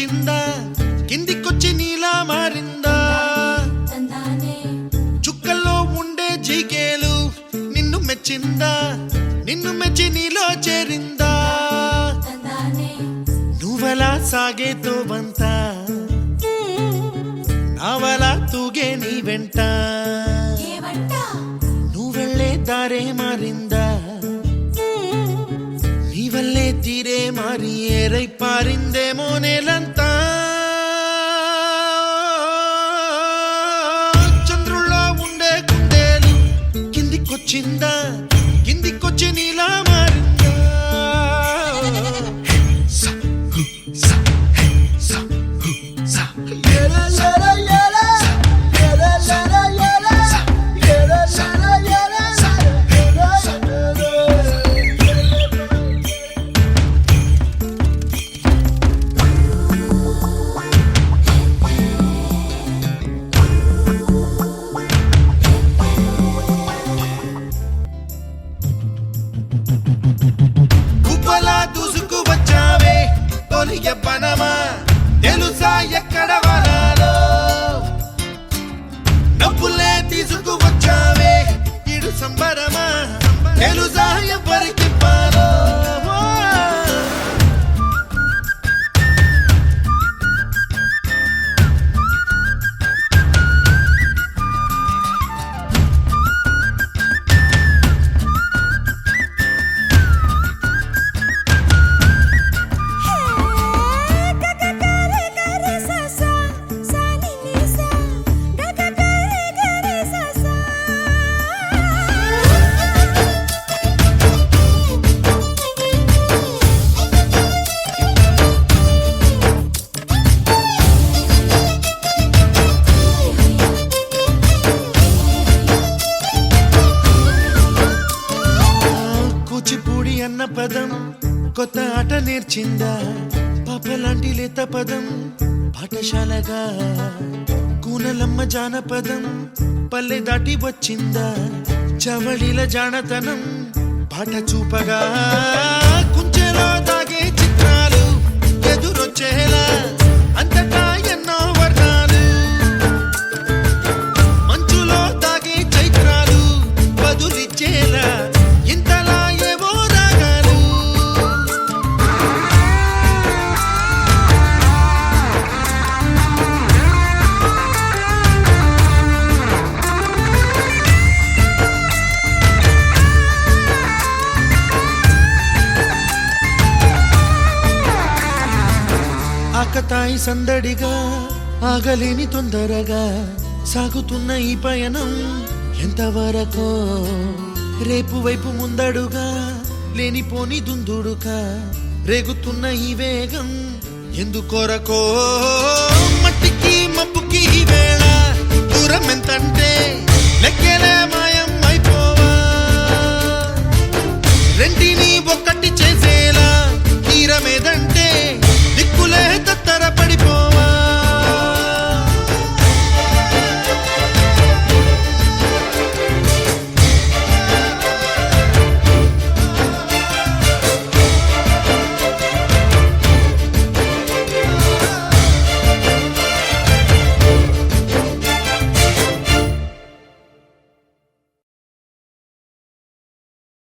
వచ్చిందా కిందికొచ్చి నీలా మారిందా చుక్కల్లో ఉండే జీకేలు నిన్ను మెచ్చిందా నిన్ను మెచ్చి నీలో చేరిందా నువ్వలా సాగేతో బంత నావలా తూగే నీ వెంట నువ్వెళ్ళే దారే మారిందా నీవల్లే తీరే మారి ఏరై పారిందేమో నేలంతా చంద్రుల్లో ఉండే కుందేలు కిందికొచ్చిందా కిందికొచ్చి నీలా మారిందా దూసుకు వచ్చావే తొలిగ పనమా తెలుసా ఎక్కడ వరాలో డబ్బులే తీసుకు వచ్చావే ఇడు సంబరమా తెలుసా ఎవరికి పాలో కూచిపూడి అన్న పదం కొత్త ఆట నేర్చిందా పాపలాంటి లేత పదం పాఠశాలగా కూనలమ్మ జానపదం పల్లె దాటి వచ్చిందా చవళిల జానతనం పాట చూపగా కుంచెలో దాగే చిత్రాలు ఎదురొచ్చేలా అంతటా ఎన్నో వర్ణాలు మంచులో దాగే చైత్రాలు బదులిచ్చేలా ఇంతలా ఏవో రాగాలు ఆకతాయి సందడిగా ఆగలేని తొందరగా సాగుతున్న ఈ పయనం ఎంతవరకో రేపు వైపు ముందడుగా లేనిపోని దుందుడుగా రేగుతున్న ఈ వేగం ఎందుకొరకో మట్టికి మబ్బుకి ఈ వేళ దూరం ఎంతంటే లెక్కలే మాయం అయిపోవా రెంటిని ఒక్కటి చేసేలా తీరమేదంటే దిక్కులే